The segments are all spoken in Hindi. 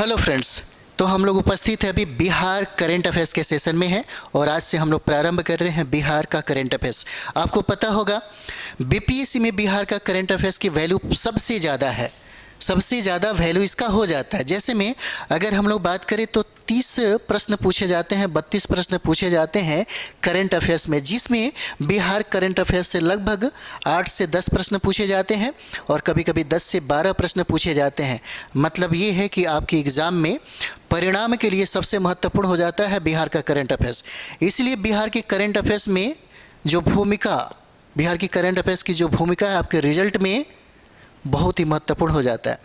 हेलो फ्रेंड्स, तो हम लोग उपस्थित हैं अभी बिहार करंट अफेयर्स के सेशन में हैं और आज से हम लोग प्रारंभ कर रहे हैं बिहार का करंट अफेयर्स। आपको पता होगा बीपीएससी में बिहार का करंट अफेयर्स की वैल्यू सबसे ज़्यादा है, सबसे ज़्यादा वैल्यू इसका हो जाता है। जैसे में अगर हम लोग बात करें तो 30 प्रश्न पूछे जाते हैं, 32 प्रश्न पूछे जाते हैं करंट अफेयर्स में, जिसमें बिहार करंट अफेयर्स से लगभग 8 से 10 प्रश्न पूछे जाते हैं और कभी कभी 10 से 12 प्रश्न पूछे जाते हैं। मतलब ये है कि आपकी एग्ज़ाम में परिणाम के लिए सबसे महत्वपूर्ण हो जाता है बिहार का करंट अफेयर्स। इसलिए बिहार के करंट अफेयर्स में जो भूमिका, बिहार की करंट अफेयर्स की जो भूमिका है आपके रिजल्ट में बहुत ही महत्वपूर्ण हो जाता है।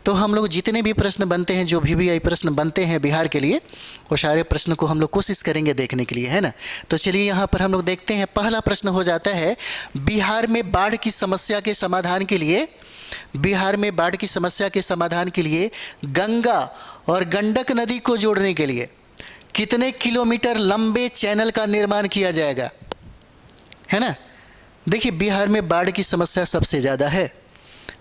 तो हम लोग जितने भी प्रश्न बनते हैं, जो VVI प्रश्न बनते हैं बिहार के लिए, वो सारे प्रश्न को हम लोग कोशिश करेंगे देखने के लिए, है ना। तो चलिए यहाँ पर हम लोग देखते हैं। पहला प्रश्न हो जाता है बिहार में बाढ़ की समस्या के समाधान के लिए, बिहार में बाढ़ की समस्या के समाधान के लिए गंगा और गंडक नदी को जोड़ने के लिए कितने किलोमीटर लंबे चैनल का निर्माण किया जाएगा, है ना। देखिए बिहार में बाढ़ की समस्या सबसे ज़्यादा है,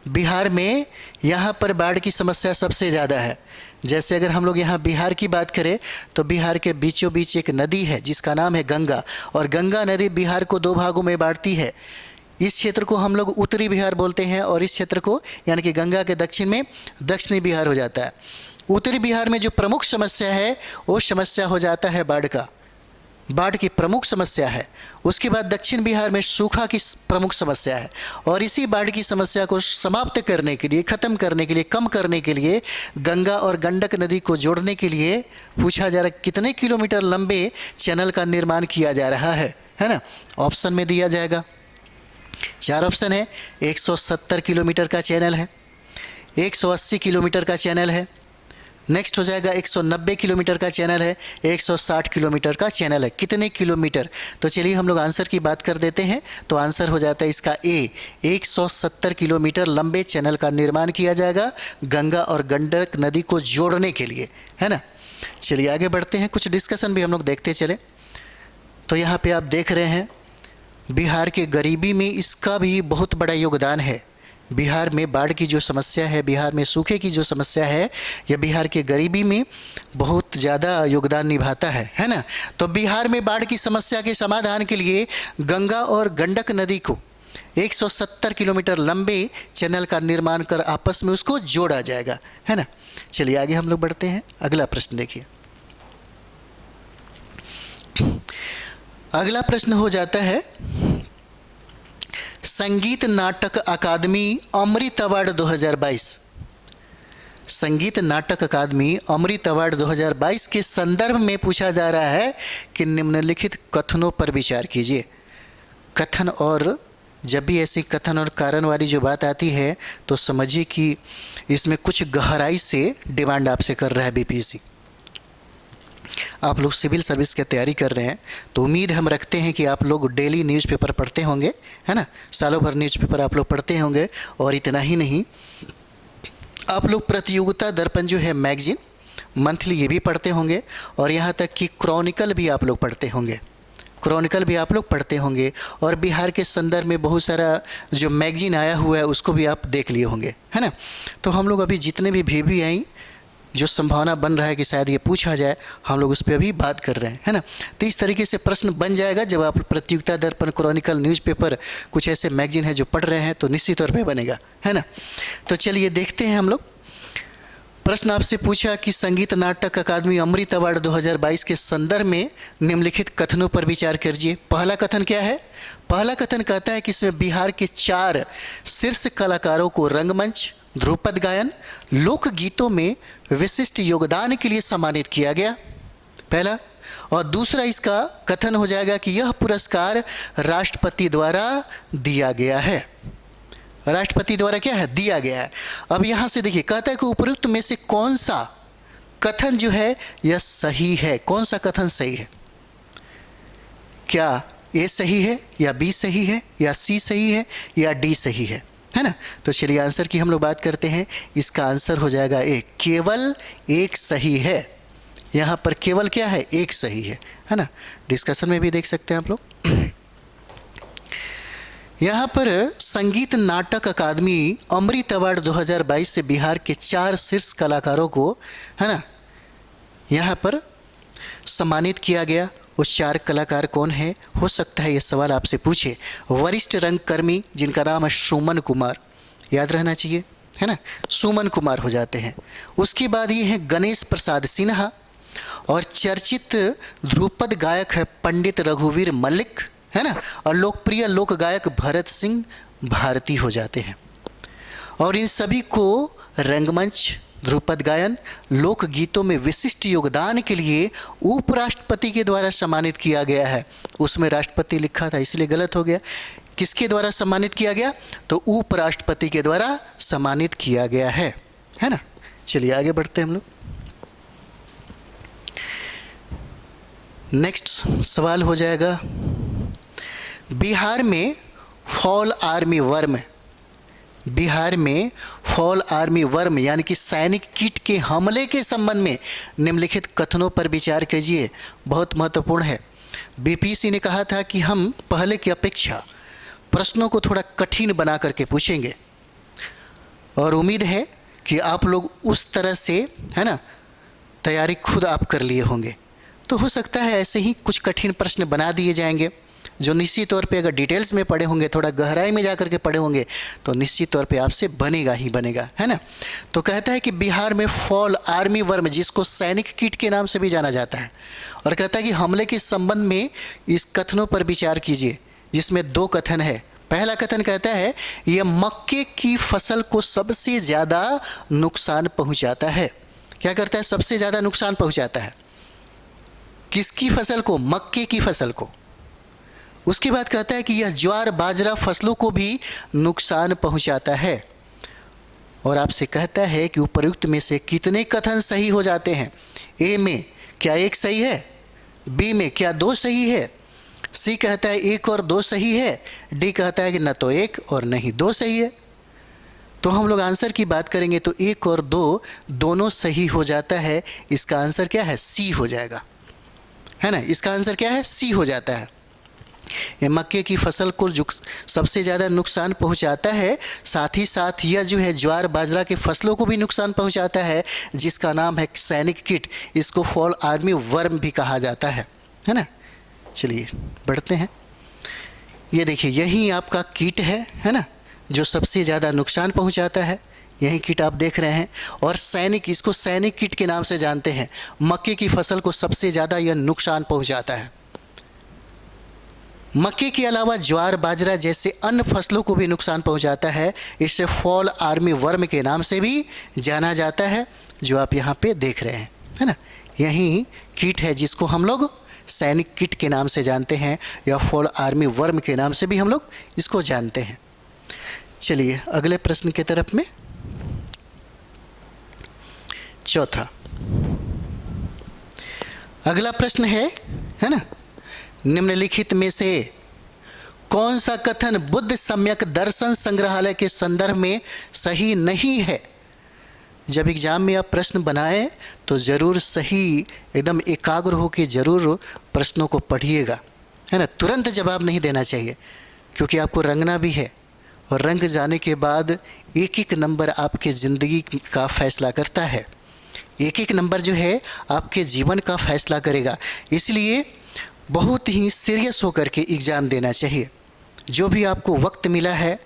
बिहार में यहाँ पर बाढ़ की समस्या सबसे ज़्यादा है। जैसे अगर हम लोग यहाँ बिहार की बात करें तो बिहार के बीचों बीच एक नदी है जिसका नाम है गंगा, और गंगा नदी बिहार को 2 भागों में बांटती है। इस क्षेत्र को हम लोग उत्तरी बिहार बोलते हैं और इस क्षेत्र को यानी कि गंगा के दक्षिण में दक्षिणी बिहार हो जाता है। उत्तरी बिहार में जो प्रमुख समस्या है वो समस्या हो जाता है बाढ़ का, बाढ़ की प्रमुख समस्या है। उसके बाद दक्षिण बिहार में सूखा की प्रमुख समस्या है, और इसी बाढ़ की समस्या को समाप्त करने के लिए, ख़त्म करने के लिए, कम करने के लिए गंगा और गंडक नदी को जोड़ने के लिए पूछा जा रहा है कितने किलोमीटर लंबे चैनल का निर्माण किया जा रहा है ना। ऑप्शन में दिया जाएगा 4 ऑप्शन है। 170 किलोमीटर का चैनल है, 180 किलोमीटर का चैनल है, नेक्स्ट हो जाएगा 190 किलोमीटर का चैनल है, 160 किलोमीटर का चैनल है। कितने किलोमीटर, तो चलिए हम लोग आंसर की बात कर देते हैं। तो आंसर हो जाता है इसका ए, 170 किलोमीटर लंबे चैनल का निर्माण किया जाएगा गंगा और गंडक नदी को जोड़ने के लिए, है ना। चलिए आगे बढ़ते हैं, कुछ डिस्कशन भी हम लोग देखते चले। तो यहाँ पे आप देख रहे हैं बिहार के गरीबी में इसका भी बहुत बड़ा योगदान है। बिहार में बाढ़ की जो समस्या है, बिहार में सूखे की जो समस्या है, यह बिहार के गरीबी में बहुत ज़्यादा योगदान निभाता है ना। तो बिहार में बाढ़ की समस्या के समाधान के लिए गंगा और गंडक नदी को 170 किलोमीटर लंबे चैनल का निर्माण कर आपस में उसको जोड़ा जाएगा, है ना। चलिए आगे हम लोग बढ़ते हैं। अगला प्रश्न देखिए। अगला प्रश्न हो जाता है संगीत नाटक अकादमी अमृत अवार्ड 2022, संगीत नाटक अकादमी अमृत अवार्ड 2022 के संदर्भ में पूछा जा रहा है कि निम्नलिखित कथनों पर विचार कीजिए। कथन, और जब भी ऐसी कथन और कारण वाली जो बात आती है तो समझिए कि इसमें कुछ गहराई से डिमांड आपसे कर रहा है बीपीएससी। आप लोग सिविल सर्विस की तैयारी कर रहे हैं तो उम्मीद हम रखते हैं कि आप लोग डेली न्यूज़पेपर पढ़ते होंगे, है ना। सालों भर न्यूज़पेपर आप लोग पढ़ते होंगे, और इतना ही नहीं आप लोग प्रतियोगिता दर्पण जो है मैगजीन मंथली ये भी पढ़ते होंगे, और यहाँ तक कि क्रॉनिकल भी आप लोग पढ़ते होंगे, क्रॉनिकल भी आप लोग पढ़ते होंगे, और बिहार के संदर्भ में बहुत सारा जो मैगजीन आया हुआ है उसको भी आप देख लिए होंगे, है ना। तो हम लोग अभी जितने भी VVI जो संभावना बन रहा है कि शायद ये पूछा जाए, हम लोग उस पर अभी बात कर रहे हैं, है ना। तो इस तरीके से प्रश्न बन जाएगा जब आप प्रतियोगिता दर्पण, क्रॉनिकल, न्यूज़पेपर, कुछ ऐसे मैगजीन है जो पढ़ रहे हैं तो निश्चित तौर पे बनेगा, है ना। तो चलिए देखते हैं हम लोग। प्रश्न आपसे पूछा कि संगीत नाटक अकादमी अमृत अवार्ड 2022 के संदर्भ में निम्नलिखित कथनों पर विचार कीजिए। पहला कथन क्या है? पहला कथन कहता है कि इसमें बिहार के 4 शीर्ष कलाकारों को रंगमंच, ध्रुपद गायन, लोकगीतों में विशिष्ट योगदान के लिए सम्मानित किया गया, पहला। और दूसरा इसका कथन हो जाएगा कि यह पुरस्कार राष्ट्रपति द्वारा दिया गया है, राष्ट्रपति द्वारा क्या है, दिया गया है। अब यहाँ से देखिए कहता है कि उपरोक्त में से कौन सा कथन जो है यह सही है, कौन सा कथन सही है? क्या ए सही है, या बी सही है, या सी सही है, या डी सही है ना। तो चलिए आंसर की हम लोग बात करते हैं। इसका आंसर हो जाएगा ए, केवल एक सही है। यहाँ पर केवल क्या है, एक सही है ना। डिस्कशन में भी देख सकते हैं आप लोग। यहाँ पर संगीत नाटक अकादमी अमृत अवार्ड 2022 से बिहार के 4 शीर्ष कलाकारों को, है ना, यहाँ पर सम्मानित किया गया। वो 4 कलाकार कौन है? हो सकता है ये सवाल आपसे पूछे। वरिष्ठ रंगकर्मी जिनका नाम है सुमन कुमार, याद रहना चाहिए, है ना, सुमन कुमार हो जाते हैं। उसके बाद ये हैं गणेश प्रसाद सिन्हा, और चर्चित ध्रुपद गायक है पंडित रघुवीर मल्लिक, है ना, और लोकप्रिय लोक गायक भरत सिंह भारती हो जाते हैं। और इन सभी को रंगमंच, ध्रुपद गायन, लोक गीतों में विशिष्ट योगदान के लिए उपराष्ट्रपति के द्वारा सम्मानित किया गया है। उसमें राष्ट्रपति लिखा था इसलिए गलत हो गया। किसके द्वारा सम्मानित किया गया? तो उपराष्ट्रपति के द्वारा सम्मानित किया गया है ना। चलिए आगे बढ़ते हैं हम लोग। नेक्स्ट सवाल हो जाएगा, बिहार में फॉल आर्मी वर्म, बिहार में फॉल आर्मी वर्म यानी कि सैनिक कीट के हमले के संबंध में निम्नलिखित कथनों पर विचार कीजिए। बहुत महत्वपूर्ण है। बीपीएससी ने कहा था कि हम पहले की अपेक्षा प्रश्नों को थोड़ा कठिन बना करके पूछेंगे, और उम्मीद है कि आप लोग उस तरह से, है ना, तैयारी खुद आप कर लिए होंगे। तो हो सकता है ऐसे ही कुछ कठिन प्रश्न बना दिए जाएंगे, जो निश्चित तौर पे अगर डिटेल्स में पढ़े होंगे, थोड़ा गहराई में जा कर के पढ़े होंगे, तो निश्चित तौर पे आपसे बनेगा ही बनेगा, है ना। तो कहता है कि बिहार में फॉल आर्मी वर्म, जिसको सैनिक कीट के नाम से भी जाना जाता है, और कहता है कि हमले के संबंध में इस कथनों पर विचार कीजिए, जिसमें 2 कथन है। पहला कथन कहता है यह मक्के की फसल को सबसे ज़्यादा नुकसान पहुँचाता है। क्या करता है? सबसे ज़्यादा नुकसान पहुँचाता है। किसकी फसल को? मक्के की फसल को। उसके बाद कहता है कि यह ज्वार बाजरा फसलों को भी नुकसान पहुंचाता है। और आपसे कहता है कि उपर्युक्त में से कितने कथन सही हो जाते हैं? ए में क्या 1 सही है? बी में क्या 2 सही है? सी कहता है 1 और 2 सही है। डी कहता है कि न तो 1 और न ही 2 सही है। तो हम लोग आंसर की बात करेंगे तो 1 और 2 दोनों सही हो जाता है। इसका आंसर क्या है? सी हो जाएगा, है ना। इसका आंसर क्या है? सी हो जाता है। ये मक्के की फसल को जो सबसे ज़्यादा नुकसान पहुंचाता है, साथ ही साथ यह जो है ज्वार बाजरा की फसलों को भी नुकसान पहुंचाता है, जिसका नाम है सैनिक कीट। इसको फॉल आर्मी वर्म भी कहा जाता है ना। चलिए बढ़ते हैं। ये देखिए, यही आपका कीट है ना, जो सबसे ज़्यादा नुकसान पहुंचाता है। यही कीट आप देख रहे हैं, और सैनिक, इसको सैनिक कीट के नाम से जानते हैं। मक्के की फसल को सबसे ज़्यादा यह नुकसान पहुंचाता है। मक्के के अलावा ज्वार बाजरा जैसे अन्य फसलों को भी नुकसान पहुंचाता है। इसे फॉल आर्मी वर्म के नाम से भी जाना जाता है, जो आप यहाँ पे देख रहे हैं, है ना। यही कीट है जिसको हम लोग सैनिक कीट के नाम से जानते हैं, या फॉल आर्मी वर्म के नाम से भी हम लोग इसको जानते हैं। चलिए अगले प्रश्न की तरफ में। चौथा अगला प्रश्न है ना, निम्नलिखित में से कौन सा कथन बुद्ध सम्यक दर्शन संग्रहालय के संदर्भ में सही नहीं है? जब एग्जाम में आप प्रश्न बनाएं तो ज़रूर सही, एकदम एकाग्र होकर ज़रूर प्रश्नों को पढ़िएगा, है ना। तुरंत जवाब नहीं देना चाहिए, क्योंकि आपको रंगना भी है, और रंग जाने के बाद 1-1 नंबर आपके ज़िंदगी का फैसला करता है। 1-1 नंबर जो है आपके जीवन का फैसला करेगा। इसलिए बहुत ही सीरियस होकर के एग्ज़ाम देना चाहिए। जो भी आपको वक्त मिला है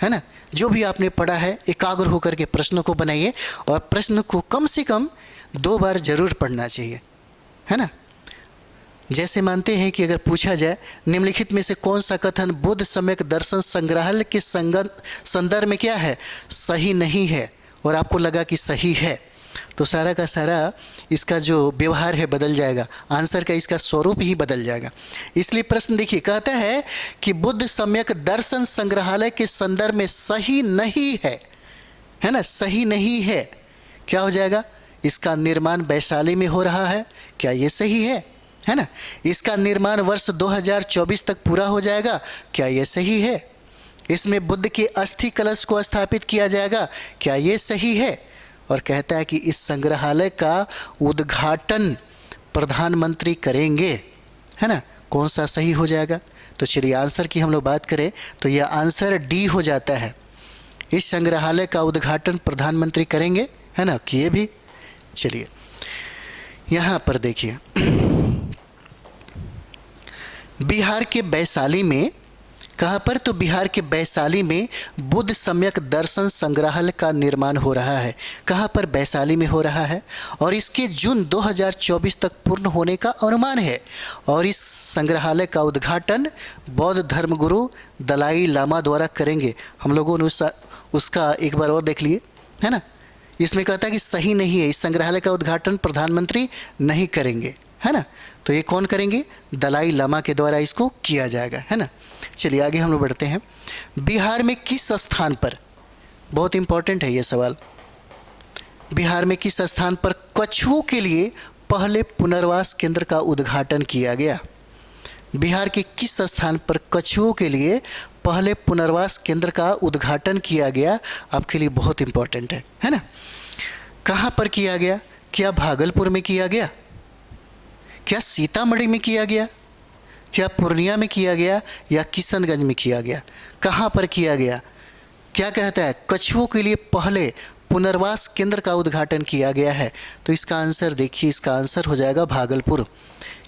ना, जो भी आपने पढ़ा है, एकाग्र होकर के प्रश्नों को बनाइए, और प्रश्न को कम से कम 2 बार ज़रूर पढ़ना चाहिए, है ना। जैसे मानते हैं कि अगर पूछा जाए निम्नलिखित में से कौन सा कथन बुद्ध सम्यक दर्शन संग्रहालय के संदर्भ में क्या है, सही नहीं है, और आपको लगा कि सही है, तो सारा का सारा इसका जो व्यवहार है बदल जाएगा, आंसर का इसका स्वरूप ही बदल जाएगा। इसलिए प्रश्न देखिए, कहता है कि बुद्ध सम्यक दर्शन संग्रहालय के संदर्भ में सही नहीं है ना, सही नहीं है। क्या हो जाएगा? इसका निर्माण वैशाली में हो रहा है, क्या ये सही है ना। इसका निर्माण वर्ष 2024 तक पूरा हो जाएगा, क्या ये सही है। इसमें बुद्ध के अस्थि कलश को स्थापित किया जाएगा, क्या ये सही है। और कहता है कि इस संग्रहालय का उद्घाटन प्रधानमंत्री करेंगे, है ना। कौन सा सही हो जाएगा? तो चलिए आंसर की हम लोग बात करें तो यह आंसर डी हो जाता है। इस संग्रहालय का उद्घाटन प्रधानमंत्री करेंगे, है ना, किए भी। चलिए यहाँ पर देखिए, बिहार के वैशाली में, कहाँ पर, तो बिहार के वैशाली में बुद्ध सम्यक दर्शन संग्रहालय का निर्माण हो रहा है। कहाँ पर, वैशाली में हो रहा है और इसके जून 2024 तक पूर्ण होने का अनुमान है। और इस संग्रहालय का उद्घाटन बौद्ध धर्मगुरु दलाई लामा द्वारा करेंगे। हम लोगों ने उसका एक बार और देख लिए, है ना। इसमें कहता है कि सही नहीं है, इस संग्रहालय का उद्घाटन प्रधानमंत्री नहीं करेंगे, है ना। तो ये कौन करेंगे, दलाई लामा के द्वारा इसको किया जाएगा, है ना। चलिए आगे हम लोग बढ़ते हैं। बिहार में किस स्थान पर, बहुत इंपॉर्टेंट है ये सवाल, बिहार में किस स्थान पर कछुओं के लिए पहले पुनर्वास केंद्र का उद्घाटन किया गया। बिहार के किस स्थान पर कछुओं के लिए पहले पुनर्वास केंद्र का उद्घाटन किया गया, आपके लिए बहुत इंपॉर्टेंट है ना। कहाँ पर किया गया, क्या भागलपुर में किया गया, क्या सीतामढ़ी में किया गया, क्या पूर्णिया में किया गया, या किशनगंज में किया गया। कहाँ पर किया गया, क्या कहता है, कछुओं के लिए पहले पुनर्वास केंद्र का उद्घाटन किया गया है। तो इसका आंसर देखिए, इसका आंसर हो जाएगा भागलपुर।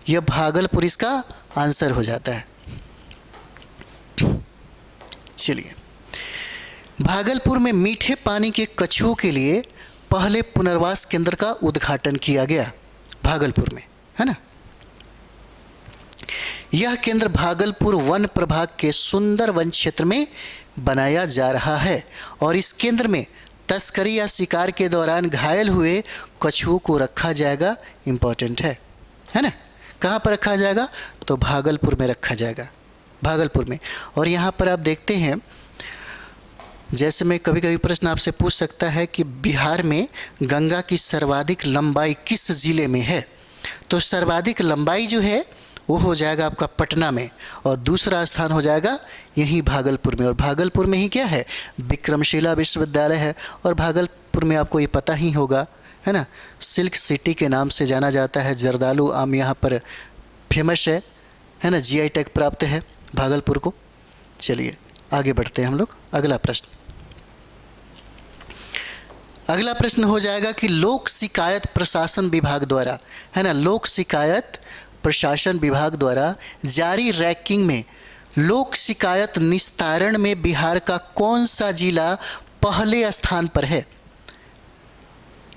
यह भागलपुर इसका आंसर हो जाता है। चलिए, भागलपुर में मीठे पानी के कछुओं के लिए पहले पुनर्वास केंद्र का उद्घाटन किया गया, भागलपुर में, है ना। यह केंद्र भागलपुर वन प्रभाग के सुंदर वन क्षेत्र में बनाया जा रहा है और इस केंद्र में तस्करी या शिकार के दौरान घायल हुए कछुओं को रखा जाएगा। इंपॉर्टेंट है ना। कहाँ पर रखा जाएगा, तो भागलपुर में रखा जाएगा, भागलपुर में। और यहाँ पर आप देखते हैं, जैसे मैं कभी कभी प्रश्न आपसे पूछ सकता है कि बिहार में गंगा की सर्वाधिक लंबाई किस जिले में है, तो सर्वाधिक लंबाई जो है वो हो जाएगा आपका पटना में और दूसरा स्थान हो जाएगा यहीं भागलपुर में। और भागलपुर में ही क्या है, विक्रमशिला विश्वविद्यालय है। और भागलपुर में आपको ये पता ही होगा, है ना, सिल्क सिटी के नाम से जाना जाता है। जर्दालू आम यहाँ पर फेमस है ना, जीआई टैग प्राप्त है भागलपुर को। चलिए आगे बढ़ते हैं हम लोग। अगला प्रश्न हो जाएगा कि लोक शिकायत प्रशासन विभाग द्वारा, है ना, लोक शिकायत प्रशासन विभाग द्वारा जारी रैंकिंग में लोक शिकायत निस्तारण में बिहार का कौन सा जिला पहले स्थान पर है।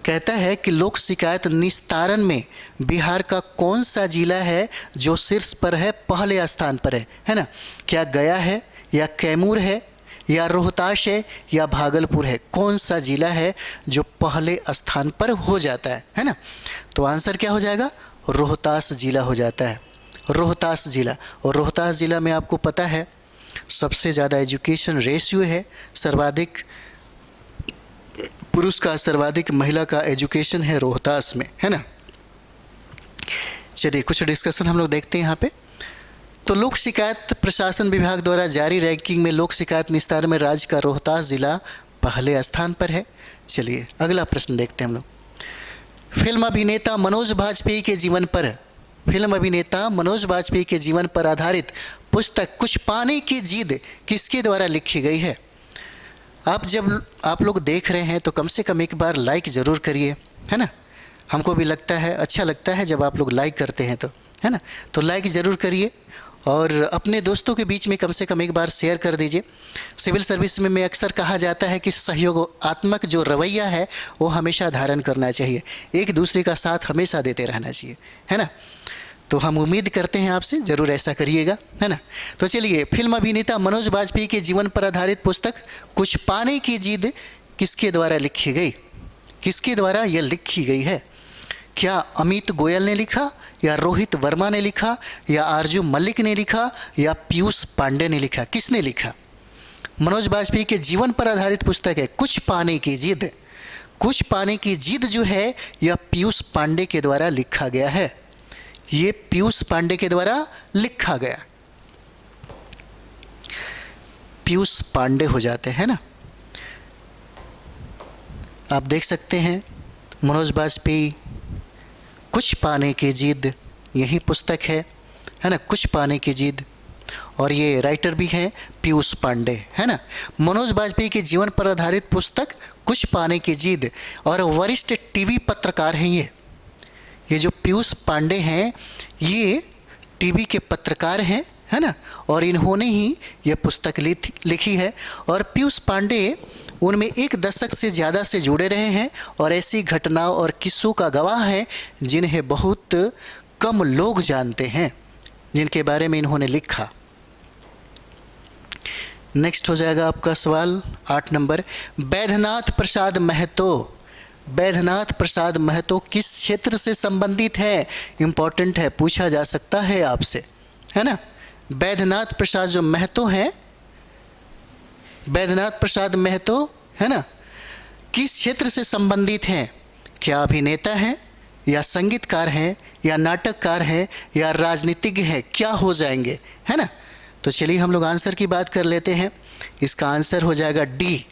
कहता है कि लोक शिकायत निस्तारण में बिहार का कौन सा जिला है जो शीर्ष पर है, पहले स्थान पर है ना। क्या गया है, या कैमूर है, या रोहतास है, या भागलपुर है। कौन सा जिला है जो पहले स्थान पर हो जाता है ना। तो आंसर क्या हो जाएगा, रोहतास जिला हो जाता है, रोहतास जिला। और रोहतास जिला में आपको पता है सबसे ज़्यादा एजुकेशन रेशियो है, सर्वाधिक पुरुष का सर्वाधिक महिला का एजुकेशन है रोहतास में, है ना। चलिए कुछ डिस्कशन हम लोग देखते हैं यहाँ पे। तो लोक शिकायत प्रशासन विभाग द्वारा जारी रैंकिंग में लोक शिकायत निस्तारण में राज्य का रोहतास जिला पहले स्थान पर है। चलिए अगला प्रश्न देखते हैं हम लोग। फिल्म अभिनेता मनोज बाजपेयी के जीवन पर आधारित पुस्तक कुछ पाने की जिद किसके द्वारा लिखी गई है। जब आप लोग देख रहे हैं तो कम से कम एक बार लाइक ज़रूर करिए, है ना। हमको भी लगता है, अच्छा लगता है जब आप लोग लाइक करते हैं तो, है ना। तो लाइक ज़रूर करिए और अपने दोस्तों के बीच में कम से कम एक बार शेयर कर दीजिए। सिविल सर्विस में अक्सर कहा जाता है कि सहयोगात्मक जो रवैया है वो हमेशा धारण करना चाहिए, एक दूसरे का साथ हमेशा देते रहना चाहिए, है ना। तो हम उम्मीद करते हैं आपसे ज़रूर ऐसा करिएगा, है ना। तो चलिए, फिल्म अभिनेता मनोज बाजपेयी के जीवन पर आधारित पुस्तक कुछ पाने की जिद किसके द्वारा लिखी गई, किसके द्वारा यह लिखी गई है। क्या अमित गोयल ने लिखा, या रोहित वर्मा ने लिखा, या आरजू मलिक ने लिखा, या पीयूष पांडे ने लिखा। किसने लिखा। मनोज बाजपेयी के जीवन पर आधारित पुस्तक है कुछ पाने की जिद। कुछ पाने की जिद जो है यह पीयूष पांडे के द्वारा लिखा गया है, ये पीयूष पांडे के द्वारा लिखा गया। पीयूष पांडे हो जाते हैं ना। आप देख सकते हैं मनोज बाजपेयी कुछ पाने की जिद, यही पुस्तक है ना, कुछ पाने की जिद। और ये राइटर भी हैं पीयूष पांडे, है ना। मनोज बाजपेयी के जीवन पर आधारित पुस्तक कुछ पाने की जिद, और वरिष्ठ टीवी पत्रकार हैं ये जो पीयूष पांडे हैं ये टीवी के पत्रकार हैं, है ना, और इन्होंने ही यह पुस्तक लिखी है। और पीयूष पांडे उनमें एक दशक से ज़्यादा से जुड़े रहे हैं और ऐसी घटनाओं और किस्सों का गवाह हैं जिन्हें बहुत कम लोग जानते हैं, जिनके बारे में इन्होंने लिखा। नेक्स्ट हो जाएगा आपका सवाल 8 नंबर। बैद्यनाथ प्रसाद महतो, बैद्यनाथ प्रसाद महतो किस क्षेत्र से संबंधित है? इंपॉर्टेंट है, पूछा जा सकता है आपसे, है ना। बैद्यनाथ प्रसाद जो महतो हैं, बैद्यनाथ प्रसाद महतो, है ना, किस क्षेत्र से संबंधित हैं? क्या अभिनेता हैं या संगीतकार हैं या नाटककार हैं या राजनीतिज्ञ हैं? क्या हो जाएंगे, है ना। तो चलिए हम लोग आंसर की बात कर लेते हैं। इसका आंसर हो जाएगा डी,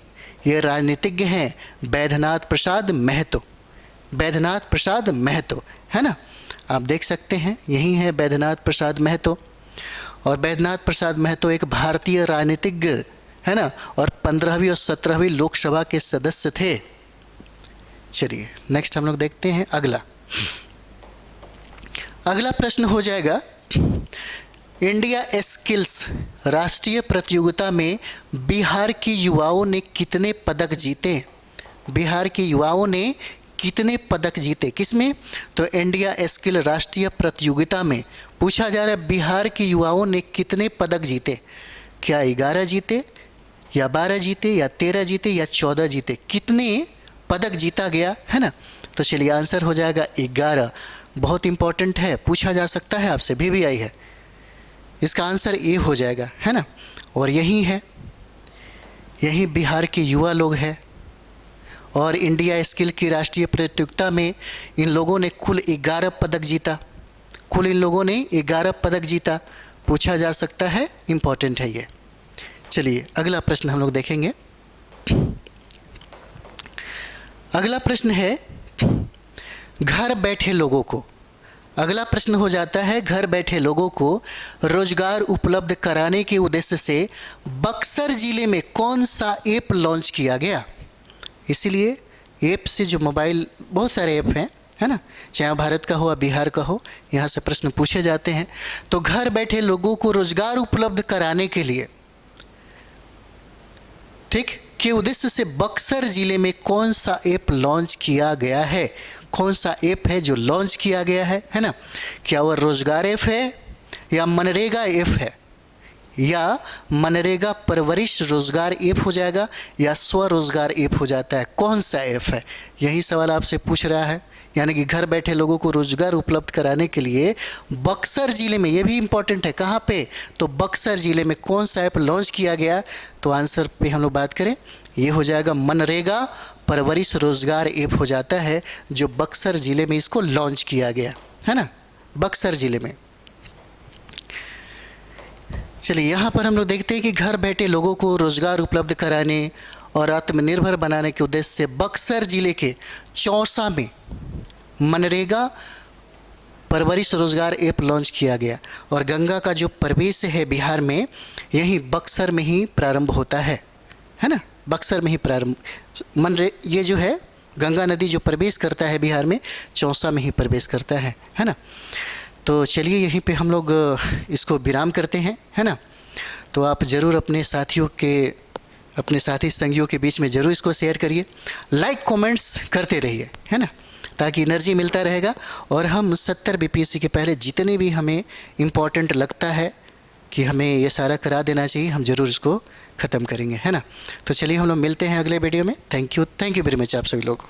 ये राजनीतिज्ञ हैं बैद्यनाथ प्रसाद महतो, बैद्यनाथ प्रसाद महतो, है ना। आप देख सकते हैं यही है बैद्यनाथ प्रसाद महतो। और बैद्यनाथ प्रसाद महतो एक भारतीय राजनीतिज्ञ, है ना, और 15वीं और 17वीं लोकसभा के सदस्य थे। चलिए नेक्स्ट हम लोग देखते हैं अगला। अगला प्रश्न हो जाएगा, इंडिया स्किल्स राष्ट्रीय प्रतियोगिता में बिहार के युवाओं ने कितने पदक जीते? बिहार के युवाओं ने कितने पदक जीते? किसमें? तो इंडिया स्किल राष्ट्रीय प्रतियोगिता में पूछा जा रहा है बिहार के युवाओं ने कितने पदक जीते। क्या 11 जीते या 12 जीते या 13 जीते या 14 जीते? कितने पदक जीता गया, है ना। तो चलिए आंसर हो जाएगा 11। बहुत इंपॉर्टेंट है, पूछा जा सकता है आपसे, VVI है। इसका आंसर ए हो जाएगा, है ना। और यही है, यही बिहार के युवा लोग हैं। और इंडिया स्किल की राष्ट्रीय प्रतियोगिता में इन लोगों ने कुल 11 पदक जीता, कुल इन लोगों ने 11 पदक जीता। पूछा जा सकता है, इंपॉर्टेंट है ये। चलिए अगला प्रश्न हम लोग देखेंगे। अगला प्रश्न है घर बैठे लोगों को, अगला प्रश्न हो जाता है घर बैठे लोगों को रोजगार उपलब्ध कराने के उद्देश्य से बक्सर जिले में कौन सा ऐप लॉन्च किया गया? इसीलिए ऐप से जो मोबाइल, बहुत सारे ऐप हैं, है ना, चाहे भारत का हो या बिहार का हो, यहाँ से प्रश्न पूछे जाते हैं। तो घर बैठे लोगों को रोजगार उपलब्ध कराने के लिए, ठीक, के उद्देश्य से बक्सर जिले में कौन सा ऐप लॉन्च किया गया है? कौन सा ऐप है जो लॉन्च किया गया है ना। क्या वह रोजगार ऐप है या मनरेगा ऐप है या मनरेगा परवरिश रोजगार ऐप हो जाएगा या स्वरोजगार ऐप हो जाता है? कौन सा ऐप है, यही सवाल आपसे पूछ रहा है। यानी कि घर बैठे लोगों को रोजगार उपलब्ध कराने के लिए बक्सर जिले में, ये भी इंपॉर्टेंट है, कहाँ पे? तो बक्सर जिले में कौन सा ऐप लॉन्च किया गया? तो आंसर पे हम लोग बात करें, ये हो जाएगा मनरेगा परवरिश रोजगार ऐप हो जाता है, जो बक्सर जिले में इसको लॉन्च किया गया, है ना, बक्सर जिले में। चलिए यहाँ पर हम लोग देखते हैं कि घर बैठे लोगों को रोजगार उपलब्ध कराने और आत्मनिर्भर बनाने के उद्देश्य से बक्सर जिले के चौसा में मनरेगा परवरिश रोजगार ऐप लॉन्च किया गया। और गंगा का जो प्रवेश है बिहार में, यही बक्सर में ही प्रारंभ होता है ना, बक्सर में ही प्रारंभ। ये जो है गंगा नदी जो प्रवेश करता है बिहार में, चौसा में ही प्रवेश करता है ना। तो चलिए यहीं पे हम लोग इसको विराम करते हैं, है ना। तो आप ज़रूर अपने साथियों के, अपने साथी संगियों के बीच में ज़रूर इसको शेयर करिए, लाइक कमेंट्स करते रहिए, है ना, ताकि एनर्जी मिलता रहेगा। और हम 70 BPSC के पहले जितने भी हमें इम्पॉर्टेंट लगता है कि हमें ये सारा करा देना चाहिए, हम ज़रूर इसको ख़त्म करेंगे, है ना। तो चलिए हम लोग मिलते हैं अगले वीडियो में। थैंक यू वेरी मच आप सभी लोग।